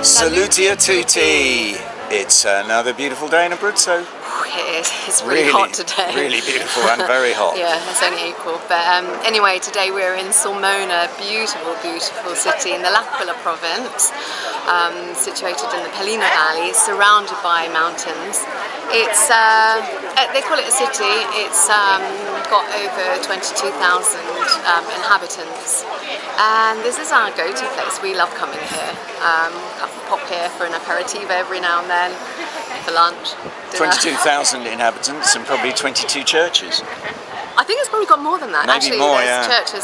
Saluti a tutti! It's another beautiful day in Abruzzo. It's really hot today. Really beautiful and very hot. Yeah, it's only April. But anyway, today we're in Sulmona, beautiful, beautiful city in the L'Aquila province, situated in the Pelina Valley, surrounded by mountains. It's they call it a city. It's got over 22,000 inhabitants, and this is our go-to place. We love coming here. Pop here for an aperitivo every now and then, for lunch. 22,000 inhabitants and probably 22 churches. I think it's probably got more than that. Maybe actually, more, there's churches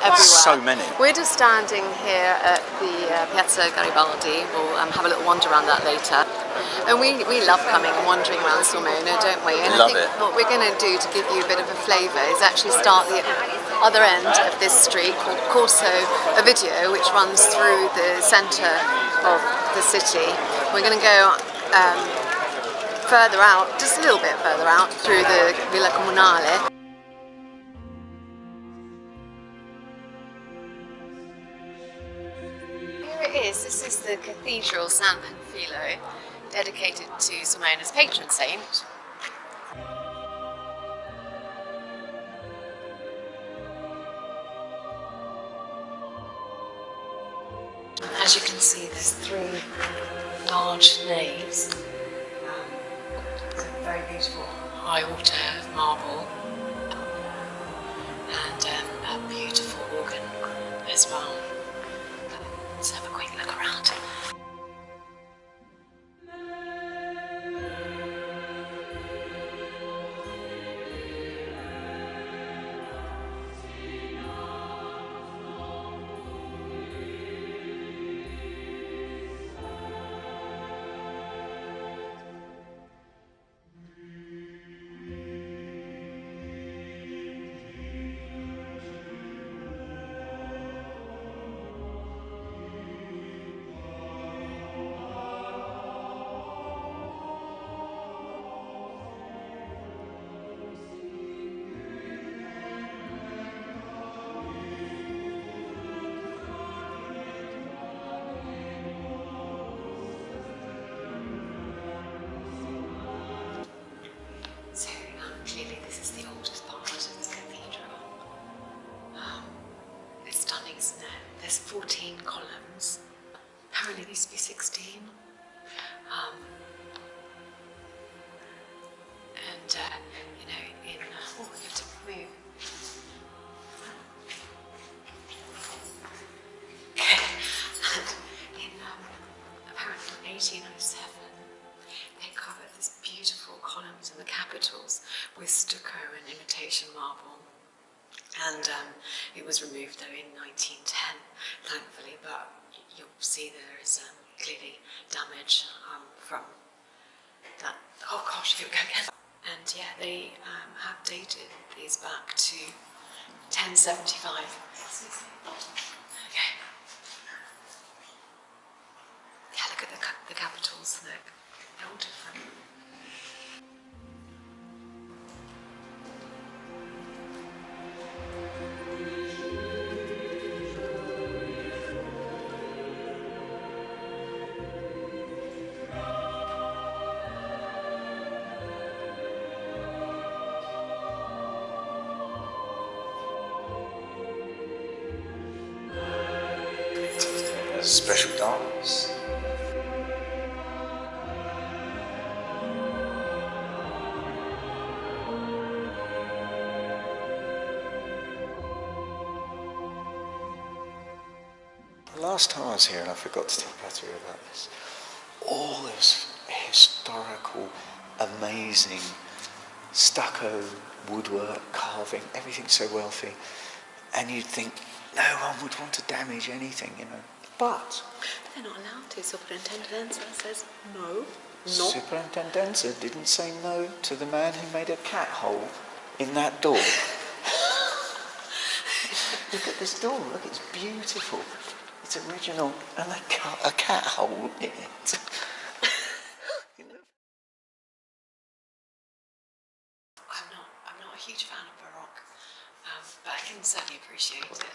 everywhere. So many. We're just standing here at the Piazza Garibaldi. We'll have a little wander around that later. And we love coming and wandering around Sulmona, don't we? And I think what we're going to do to give you a bit of a flavour is actually start the other end of this street called Corso Ovidio, which runs through the centre of the city. We're going to go further out, just a little bit further out, through the Villa Comunale. Here it is. This is the Cattedrale San Panfilo, dedicated to Sulmona's patron saint. As you can see, there's three large naves. It's a very beautiful high altar of marble, and a beautiful organ as well. Let's have a quick look around. So clearly this is the oldest part of this cathedral. It's stunning, isn't it? There's 14 columns. Apparently there used to be 16. You know, we have to move. Apparently in 1807, they covered these beautiful columns and the capitals with stucco and imitation marble. And it was removed though in 1910, thankfully, but you'll see there is clearly damage from that. Oh gosh, here we go again. And yeah, they have dated these back to 1075. Okay. Yeah, look at the capitals and they're all different. Special dance. The last time I was here, and I forgot to tell Patty about this, all this historical, amazing stucco, woodwork, carving, everything so wealthy, and you'd think no one would want to damage anything, you know. But they're not allowed to. Superintendenza says no. No. Superintendenza didn't say no to the man who made a cat hole in that door. Look at this door. Look, it's beautiful. It's original, and they cut a cat hole in it. I'm not a huge fan of Baroque, but I can certainly appreciate it.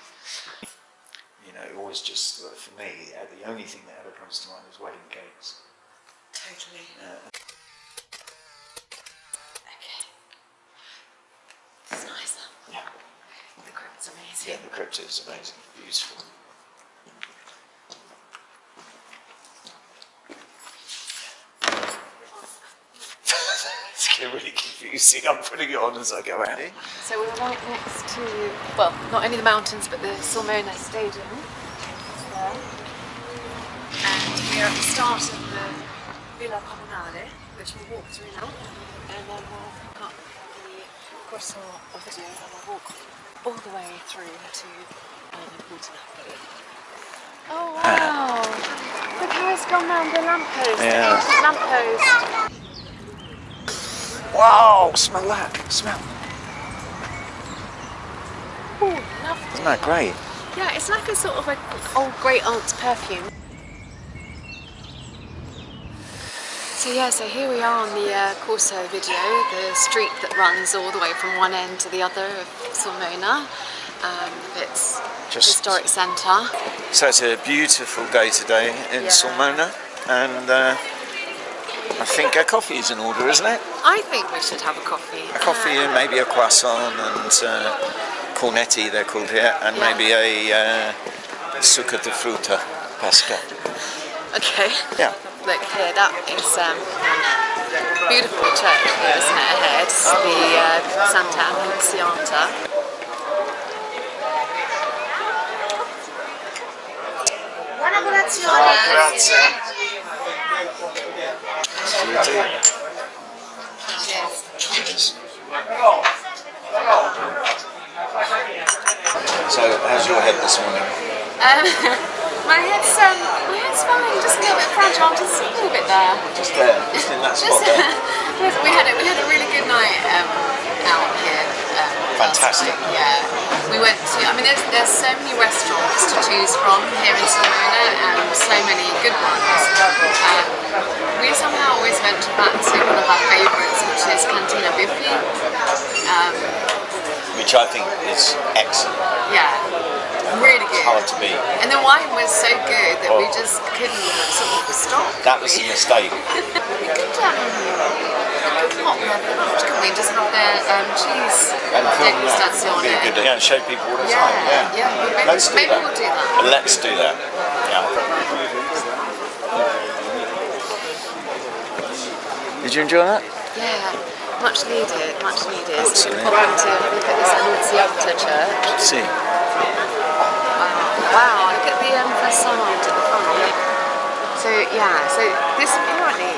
You know, always was just, for me, the only thing that ever comes to mind was wedding cakes. Totally. Okay. It's nice. Yeah. The crypt's amazing. Yeah, the crypt is amazing. Beautiful. It's getting really confusing. I'm putting it on as I go out. So we're right next to, well, not only the mountains, but the Sulmona Stadium. There. And we're at the start of the Villa Comunale, which we'll walk through now. And then we'll pick up the Corso Ovidio and we'll walk all the way through to Porta Napoli. Oh wow! Look how it's gone round the lamppost, the ancient lamppost. Wow! Smell that! Smell! Oh, lovely. Isn't that great? Yeah, it's like a sort of an old great aunt's perfume. So here we are on the Corso Ovidio, the street that runs all the way from one end to the other of Sulmona. It's historic centre. So it's a beautiful day today in Sulmona, and I think a coffee is in order, isn't it? I think we should have a coffee. A coffee and maybe a croissant and cornetti, they're called here, and maybe a succo di frutta pasta. Okay. Yeah. Look here, that is beautiful church here, isn't it, ahead? It's the Santa Annunziata. Buona colazione. Grazie. Cheers. So, how's your head this morning? My head's fine, just a little bit fragile, just a little bit there. Just there, just in that spot there. we had a really good night out here. Fantastic. Yeah, we went to. I mean, there's so many restaurants to choose from here in Sulmona, and so many good ones. We somehow always venture back to one of our favourites, which is Cantina Biffi. Which I think is excellent. Yeah, really good. Hard to beat. And the wine was so good that we just couldn't sort of stop. That was a mistake. We could hot lunch, couldn't we? Just have their cheese degustazione. Yeah, and show people what it's like. Yeah. Maybe we'll do that. Let's do that. Yeah. Did you enjoy that? Yeah. Much needed, much needed. So we're going to pop in to look at this Annunziata church. See. Wow, look at the facade at the front. So this apparently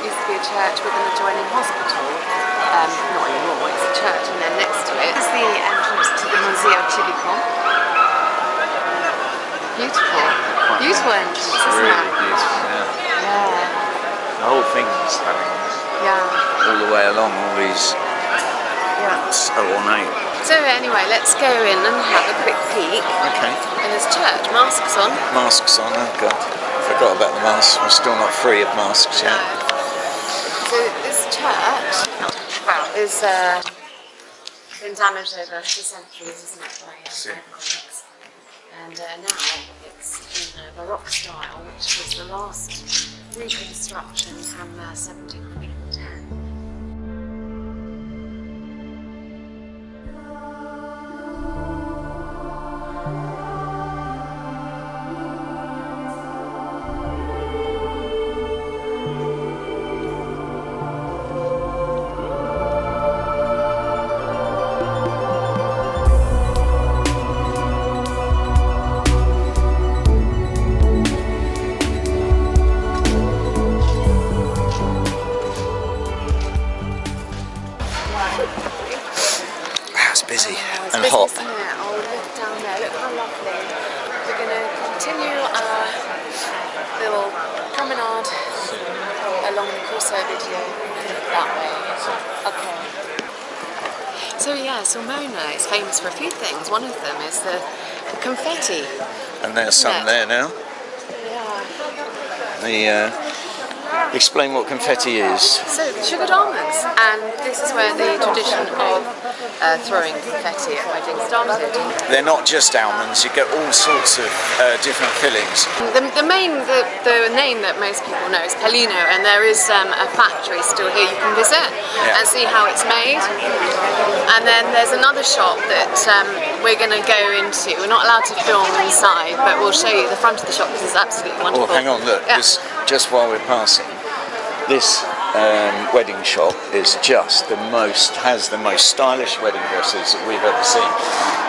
used to be a church with an adjoining hospital. Not anymore, it's a church, and then next to it is the entrance to the Museo Civico. Beautiful. Beautiful entrance, isn't Really it? beautiful, Yeah. The whole thing is stunning. Yeah. All the way along, all these so ornate. So anyway, let's go in and have a quick peek. Okay. In this church, masks on. Masks on, oh god. Forgot about the masks. We're still not free of masks yet. So this church is been damaged over the centuries, isn't it, by earthquakes. And now it's in a Baroque style, which was the last reconstruction from 1710. Busy It's and busy, hot. isn't it? Oh, look down there, look how lovely. We're going to continue our little promenade along the Corso Ovidio that way. Okay. So Sulmona is famous for a few things. One of them is the confetti. And there's some there now. Yeah. Explain what confetti is. So sugared almonds, and this is where the tradition of throwing confetti at wedding started. They're not just almonds, you get all sorts of different fillings. The name that most people know is Pellino, and there is a factory still here you can visit and see how it's made. And then there's another shop that we're going to go into. We're not allowed to film inside, but we'll show you the front of the shop because it's absolutely wonderful. Oh, hang on, look, just while we're passing, this wedding shop is has the most stylish wedding dresses that we've ever seen.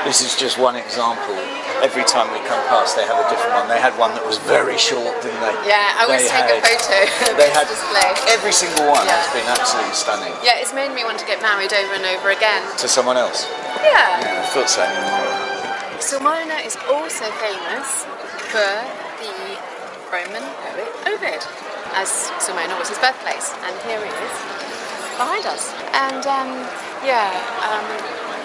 This is just one example. Every time we come past, they have a different one. They had one that was very short, didn't they? Yeah, I always take a photo of this display. Every single one has been absolutely stunning. Yeah, it's made me want to get married over and over again. To someone else? Yeah. Yeah, I thought so. Sulmona is also famous for the Roman poet Ovid, as Sulmona was his birthplace, and here it is behind us. And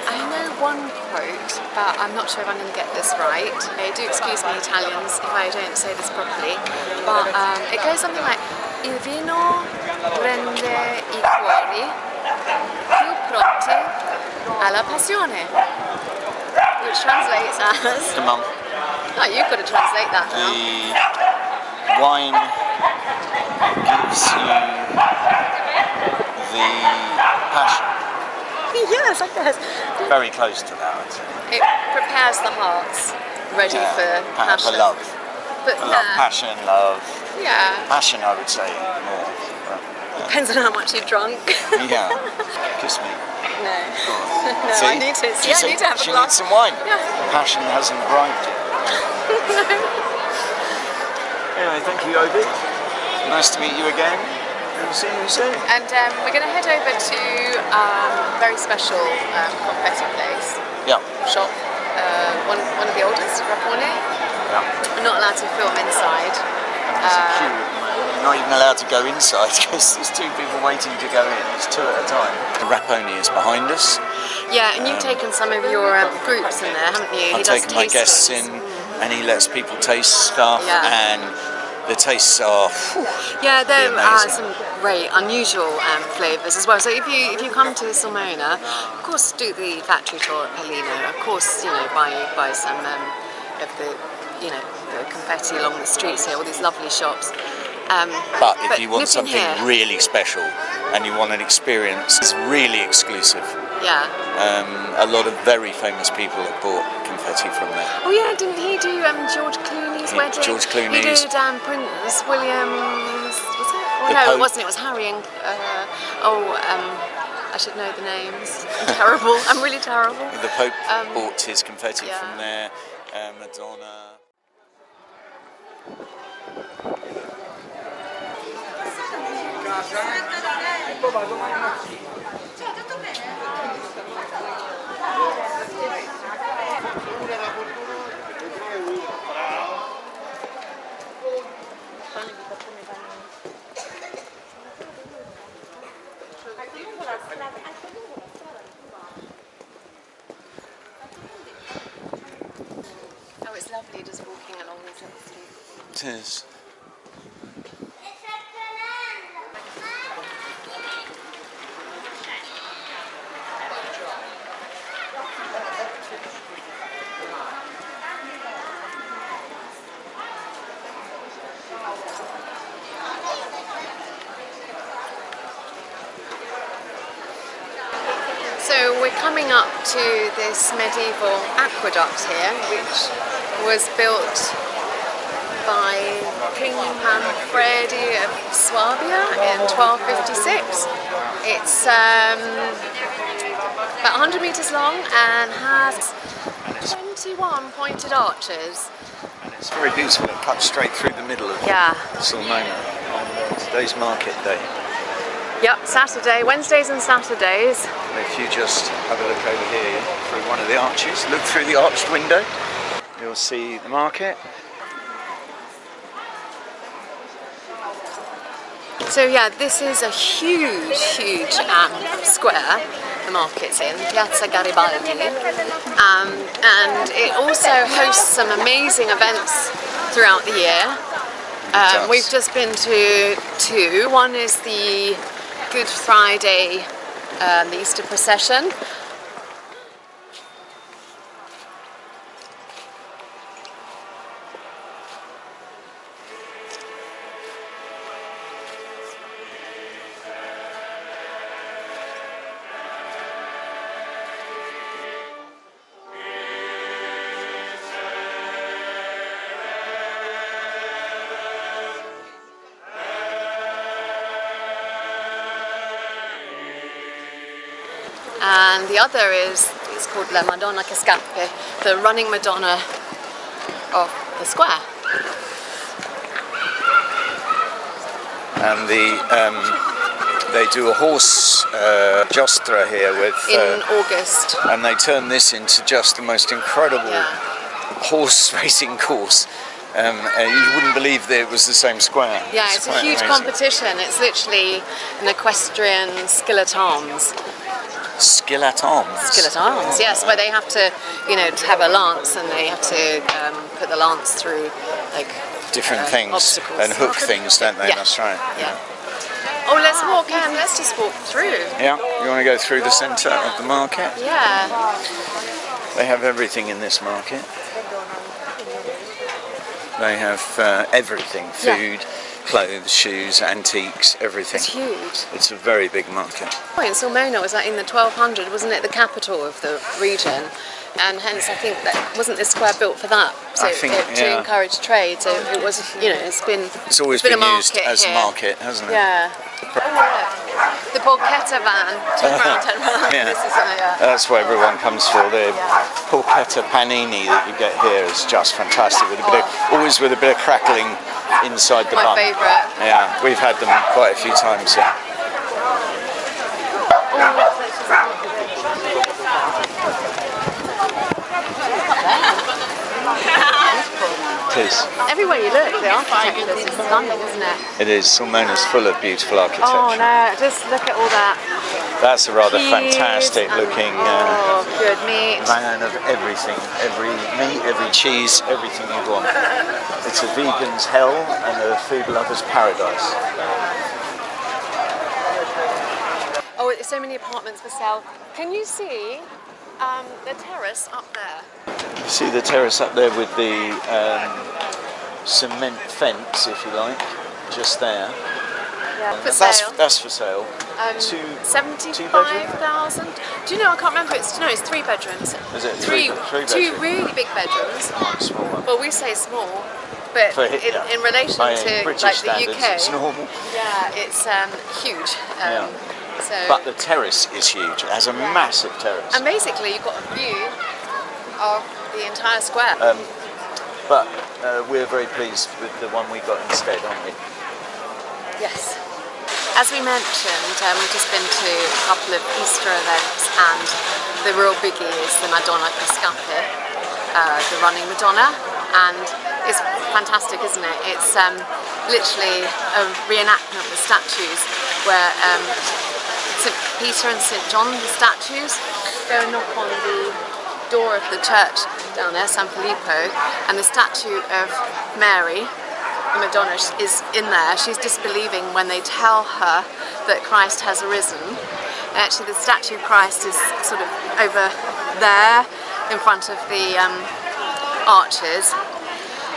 I know one quote, but I'm not sure if I'm going to get this right. Do excuse me, Italians, if I don't say this properly, but it goes something like Il vino rende I cuori più pronti alla passione, which translates as... The mum. Oh, you've got to translate that now. The wine gives you the passion. Yes, I guess. Very close to that, I'd say. It prepares the hearts ready for passion. For love. But Passion, love. Yeah. Passion, I would say more. Depends on how much you've drunk. Yeah. Kiss me. No. No, See? I need to. I need to have a she glass. needs some wine. Yeah. Passion hasn't arrived yet. Anyway, thank you, Ovid. Nice to meet you again. We'll see you soon. And we're going to head over to a very special confetti place. Yeah. Shop. One of the oldest, Rapone. Yeah. We're not allowed to film inside. There's a queue at the moment. You're not even allowed to go inside because there's two people waiting to go in. It's two at a time. The Rapone is behind us. Yeah, and you've taken some of your groups in there, haven't you? I've taken my guests in, and he lets people taste stuff, and the tastes are there are amazing. some great, unusual flavours as well. So if you come to Sulmona, of course do the factory tour at Pellino. Of course, buy some of the the confetti along the streets here, all these lovely shops. But if you want something really special and you want an experience, it's really exclusive. Yeah. A lot of very famous people have bought confetti from there. Oh yeah, didn't he do George Clooney's wedding? George Clooney's. He did Prince William's, was it? Oh, no, it wasn't. It was Harry and... I should know the names. I'm terrible. I'm really terrible. The Pope bought his confetti from there. Madonna. Oh, it's lovely just walking along these little streets. It is. So we're coming up to this medieval aqueduct here, which was built by King Manfredi of Swabia in 1256. It's about 100 metres long and has 21 pointed arches. And it's very beautiful. It cuts straight through the middle of Sulmona on today's market day. Yep, Saturday, Wednesdays and Saturdays. If you just have a look over here through one of the arches, look through the arched window, you'll see the market. So yeah, this is a huge square the market's in, Piazza Garibaldi, and it also hosts some amazing events throughout the year. We've just been to two. One is the Good Friday, the Easter procession, And the other is, it's called La Madonna che Scappa, the running Madonna of the square. And they do a horse giostra here with in August. and they turn this into just the most incredible horse racing course. You wouldn't believe that it was the same square. Yeah, it's a huge competition. It's literally an equestrian skill at arms. Skill at arms? Skill at arms, yes, where they have to, have a lance and they have to put the lance through, like, different things obstacles. and hook things, don't they? Yeah. That's right. Yeah. Oh, let's walk in. Let's just walk through. Yeah, you want to go through the centre of the market? Yeah. They have everything in this market. They have everything, food, clothes, shoes, antiques, everything. It's huge. It's a very big market. In Sulmona was in the 1200s, wasn't it, the capital of the region? And hence I think that wasn't this square built for that, so to encourage trade. So it was, It's always been used as a market, hasn't it? Yeah. The porchetta van. Turn around. Yeah. This is That's what everyone comes for. The porchetta panini that you get here is just fantastic. With always with a bit of crackling inside the bun. my favourite. Yeah, we've had them quite a few times here. Everywhere you look, the architecture is stunning, isn't it? It is. Sulmona's full of beautiful architecture. Oh no, just look at all that. That's a rather fantastic looking good meat. van of everything. Every meat, every cheese, everything you want. It's a vegan's hell and a food lover's paradise. Oh, there's so many apartments for sale. Can you see the terrace up there? You see the terrace up there with the cement fence, if you like, just there. Yeah, for sale. That's for sale. 75,000. Do you know? I can't remember. It's 3 bedrooms. Is it three bedrooms? 2 really big bedrooms. Small one. Well, we say small, but in relation to British like the standards, UK, it's normal. Yeah, it's huge. So, but the terrace is huge. It has a massive terrace. And basically, you've got a view of the entire square. But we're very pleased with the one we got instead, aren't we? Yes. As we mentioned, we've just been to a couple of Easter events, and the real biggie is the Madonna che Scappa, the running Madonna, and it's fantastic, isn't it? It's literally a reenactment with statues where St. Peter and St. John, the statues, go and knock on the door of the church down there, San Filippo, and the statue of Mary, the Madonna, is in there. She's disbelieving when they tell her that Christ has arisen. And actually the statue of Christ is sort of over there in front of the arches.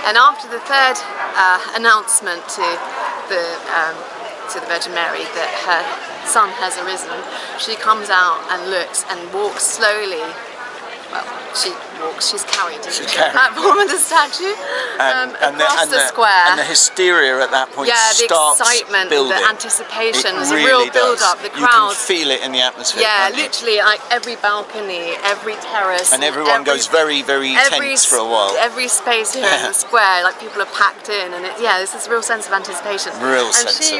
And after the third announcement to the Virgin Mary that her son has arisen, she comes out and looks and walks slowly. Well, she's carried to the platform of the statue across the square. And the hysteria at that point the starts excitement, building. the anticipation, there's really a real build-up, the You crowd. can feel it in the atmosphere. Yeah, literally, like every balcony, every terrace. And everyone goes very, very tense for a while. Every space here in the square, like people are packed in, and there's this real sense of anticipation. Anticipation.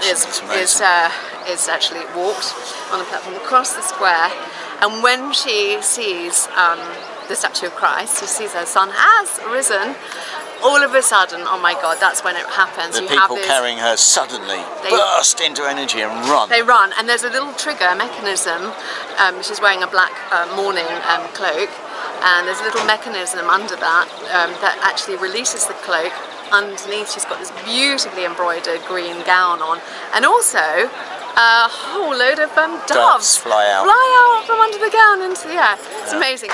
It's amazing. Is actually walked on the platform across the square, and when she sees the statue of Christ, she sees her son has risen. All of a sudden, oh my God, that's when it happens. The people carrying her suddenly burst into energy and run. They run, and there's a little trigger mechanism. She's wearing a black mourning cloak, and there's a little mechanism under that that actually releases the cloak. Underneath, she's got this beautifully embroidered green gown on, and also a whole load of doves fly out from under the gown into the air. It's amazing.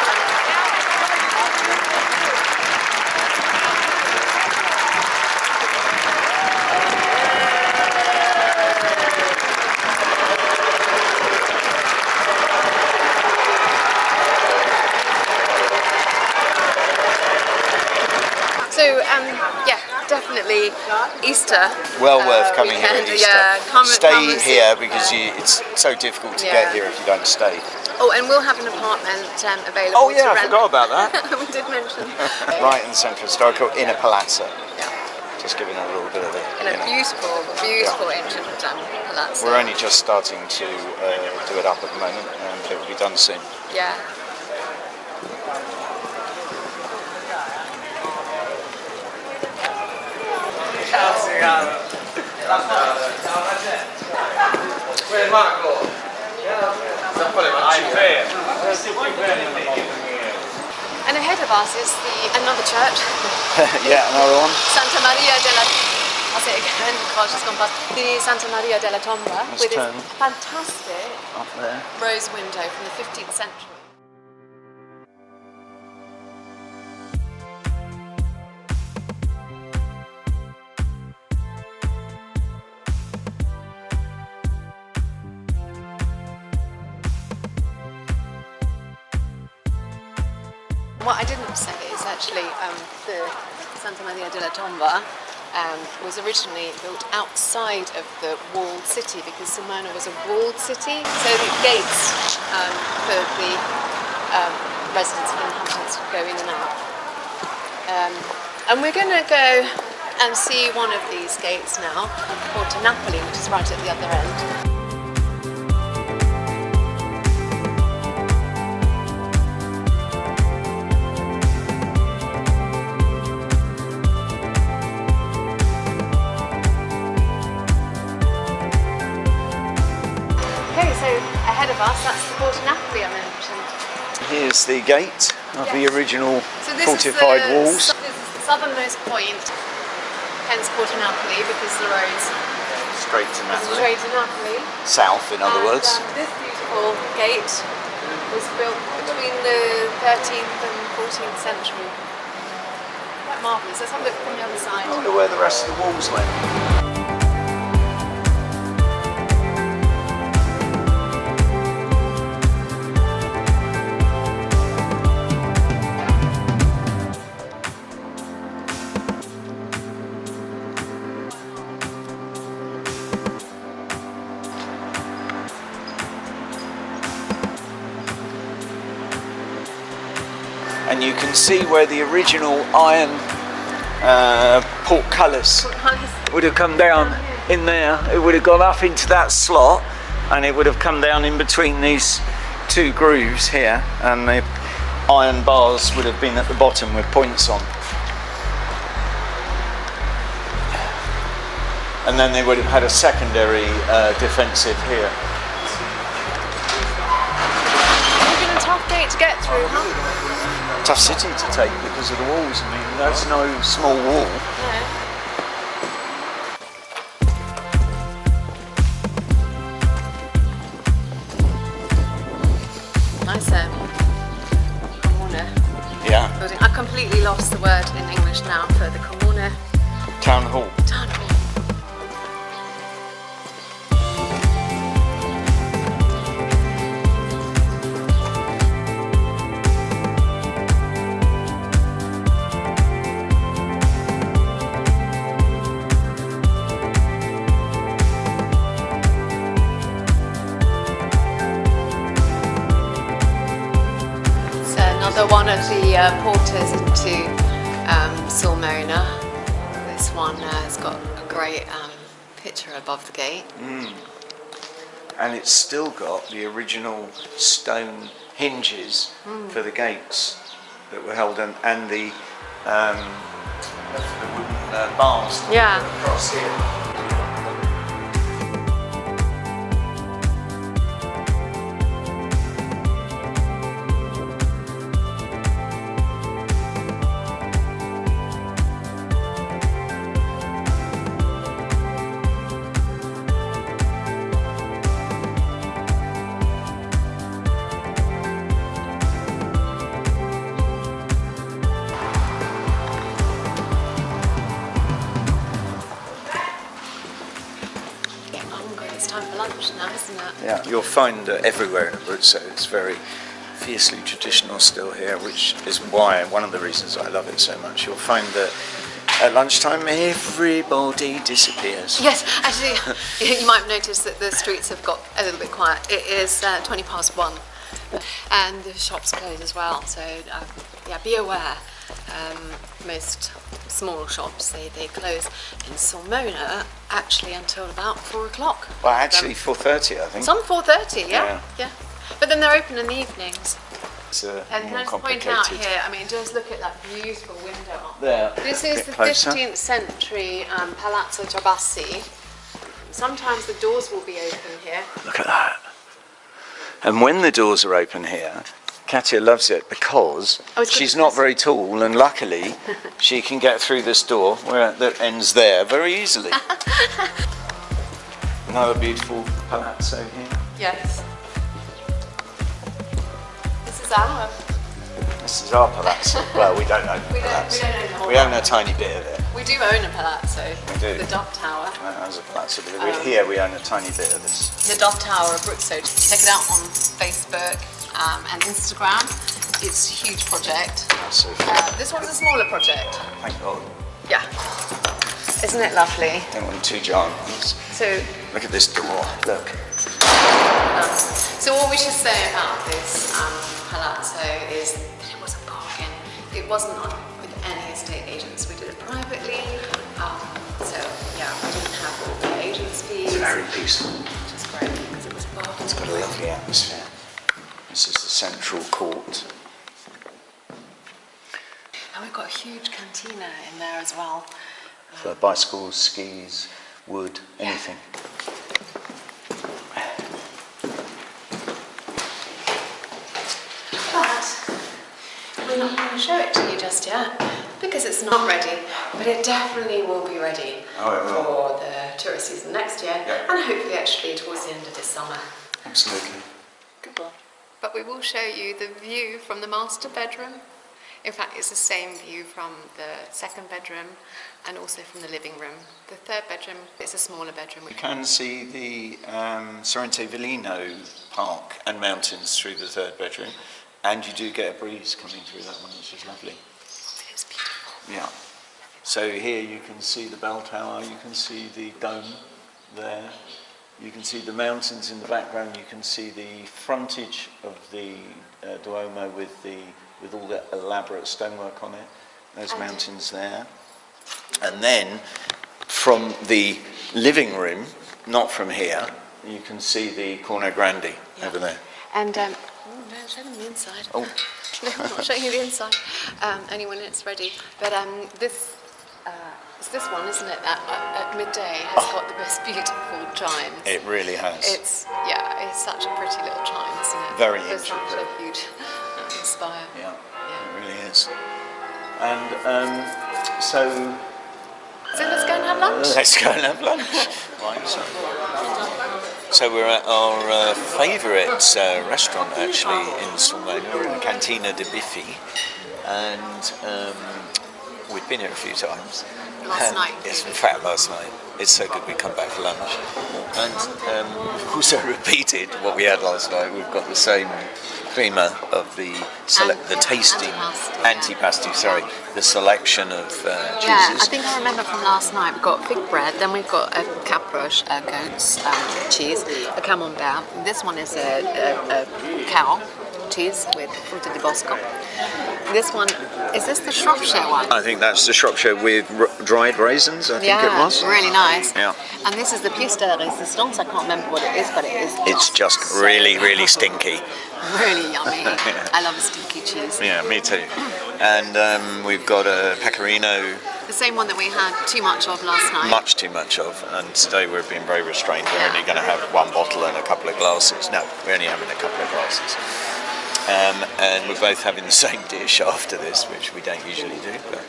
So, yeah, definitely Easter. Well worth coming here weekend. at Easter. Yeah, come Stay and here because it's so difficult to get here if you don't stay. Oh, and we'll have an apartment available. Oh yeah, to I rent. forgot about that. We did mention. Right in the Centro Storico, in a palazzo. Yeah. Just giving a little bit of In a beautiful ancient palazzo. We're only just starting to do it up at the moment, and it will be done soon. Yeah. And ahead of us is another church. Yeah, another one. Santa Maria della... I'll say it again, gosh, it's gone past. The Santa Maria della Tomba, with its fantastic up there rose window from the 15th century. What I didn't say is actually the Santa Maria della Tomba was originally built outside of the walled city because Sulmona was a walled city, so the gates for the residents and inhabitants would go in and out. And we're going to go and see one of these gates now, Porta Napoli, which is right at the other end. Ahead of us, that's the Porta Napoli I mentioned. Here's the gate of the original fortified walls. This is the southernmost point, hence Porta Napoli, because the road's straight to Napoli. Straight to Napoli. South, in other words. This beautiful gate was built between the 13th and 14th century. Quite marvellous. Let's have a look from the other side. I wonder where the rest of the walls went. And you can see where the original iron portcullis would have come down in there. It would have gone up into that slot and it would have come down in between these two grooves here, and the iron bars would have been at the bottom with points on. And then they would have had a secondary defensive here. It's been a tough gate to get through, huh? Tough city to take because of the walls. I mean, that's no small wall. No. Nice Comune. Yeah. Building. I completely lost the word in English now for the Comune. Town hall. Town hall. One of the porters into Sulmona. This one has got a great picture above the gate. And it's still got the original stone hinges for the gates that were held in, and the wooden bars across here. It's time for lunch now, isn't it? Yeah, you'll find everywhere in Abruzzo. It's very fiercely traditional still here, which is why, one of the reasons I love it so much. You'll find that at lunchtime everybody disappears. Yes, actually, you might have noticed that the streets have got a little bit quiet. It is 1:20, and the shops close as well, so yeah, be aware. Most small shops, they close in Sulmona actually until about 4 o'clock. Well, actually 4:30, I think. Some 4:30, yeah. But then they're open in the evenings. It's And can I just point out here, I mean, just look at that beautiful window up there. This is the Closer. 15th century Palazzo Giabassi. Sometimes the doors will be open here. Look at that. And when the doors are open here, Katya loves it because she's not very tall, and luckily she can get through this door that ends there very easily. Another beautiful palazzo here. Yes. This is our palazzo. Well, we don't own the palazzo. We own a tiny bit of it. We do own a palazzo. We do. The Dove Tower. As a palazzo, but here we own a tiny bit of this. The Dove Tower of Abruzzo. Check it out on Facebook and Instagram. It's a huge project. So this one's a smaller project. thank God. Yeah. Isn't it lovely? Don't want two giants. So, Look at this door. Look. so what we should say about this palazzo is that it was a bargain. It wasn't with any estate agents. We did it privately. So yeah, we didn't have all the agents' fees. It's very peaceful. Which is great because it was a bargain. It's got a lovely atmosphere. This is the central court. And we've got a huge cantina in there as well. For bicycles, skis, wood, anything. But we're not going to show it to you just yet because it's not ready. But it definitely will be ready for the tourist season next year, and hopefully actually towards the end of this summer. Absolutely. Good one. But we will show you the view from the master bedroom. In fact, it's the same view from the second bedroom and also from the living room. The third bedroom is a smaller bedroom. You can see the Sorrento Villino Park and mountains through the third bedroom, and you do get a breeze coming through that one, which is lovely. It's beautiful. Yeah. So here you can see the bell tower, you can see the dome there, you can see the mountains in the background, you can see the frontage of the Duomo with all the elaborate stonework on it, those mountains there. And then from the living room, not from here, you can see the Corno Grande over there. And, no, show them the inside. Oh. No, I'm not showing you the inside, only when it's ready. But it's this one, isn't it, that at midday has got the most beautiful chimes. It really has. It's such a pretty little chime, isn't it? Very There's such intricate. a huge spire. Yeah, it really is. And so let's go and have lunch. Let's go and have lunch. Right, so we're at our favourite restaurant actually in Sulmona. We're in Cantina de Biffi, and we've been here a few times. Last night. Yes, in fact, last night. It's so good we come back for lunch. And we've also repeated what we had last night. We've got the same prima of the tasting antipasti. The selection of cheeses. Yeah, I think I remember from last night. We've got fig bread, then we've got a caproche, a goat's cheese, a camembert. This one is a cow cheese with fruta di bosco. This one, is this the Shropshire one? I think that's the Shropshire with dried raisins, I think it was. Yeah, really nice. Yeah. And this is the pièce de résistance. I can't remember what it is, but it is. It's just really, really stinky. Really yummy. I love a stinky cheese. Yeah, me too. And we've got a pecorino. The same one that we had too much of last night. Much too much of. And today we're being very restrained. We're only going to have one bottle and a couple of glasses. No, we're only having a couple of glasses. And we're both having the same dish after this, which we don't usually do, but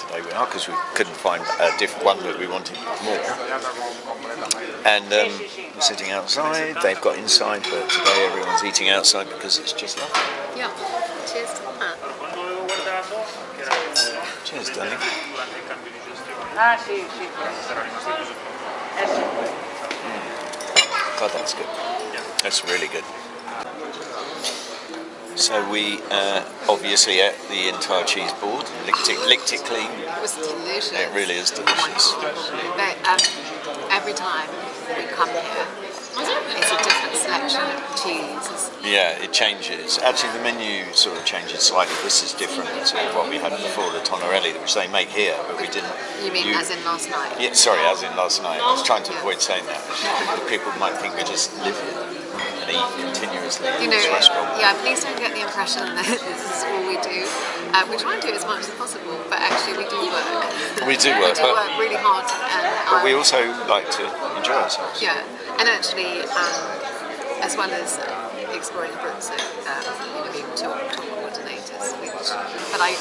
today we are because we couldn't find a different one that we wanted more. And we're sitting outside. They've got inside, but today everyone's eating outside because it's just lovely. Yeah. Cheers to that. Cheers, darling. God, that's good. That's really good. So we obviously ate the entire cheese board, licked it clean. It was delicious. It really is delicious. But every time we come here, it's a different selection of cheeses. Yeah, it changes. Actually, the menu sort of changes slightly. This is different to what we had before, the tonarelli, which they make here, but we didn't. You mean as in last night? Yeah, sorry, as in last night. I was trying to avoid saying that. People might think we just live here and eat continuously in this restaurant. Yeah, please don't get the impression that this is all we do. We try and do it as much as possible, but actually we do work. We do work, we do work really hard. but we also like to enjoy ourselves. Yeah, and actually, as well as exploring Abruzzo, being tour coordinators, but I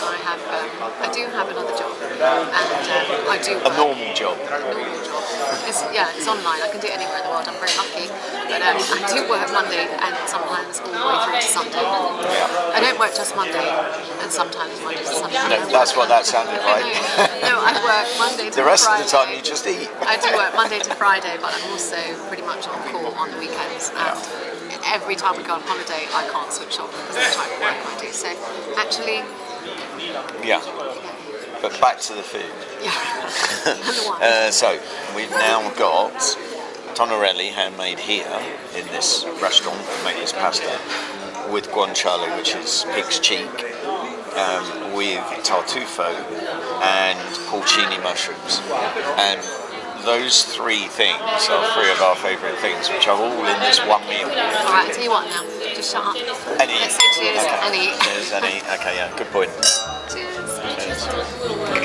do have another job, and I do work. A normal job. It's online. I can do it anywhere in the world. I'm very lucky, but I do work Monday and sometimes all the way through to Sunday. Yeah. I don't work just Monday and sometimes Monday to Sunday. No, that's what that sounded like. No, I work Monday to Friday. The rest of the time you just eat. I do work Monday to Friday, but I'm also pretty much on call on the weekends. And every time we go on holiday, I can't switch off because of the type of work I do. So actually, yeah. But back to the food. Yeah. And the wine. So we've now got tonarelli handmade here in this restaurant that made this pasta with guanciale, which is pig's cheek, with tartufo and porcini mushrooms. And those three things are three of our favourite things, which are all in this one meal. Alright, I'll tell you what now. Just shut up. And eat. Let's say cheers and eat. Cheers and eat. Okay, yeah, good point. Cheers. Cheers.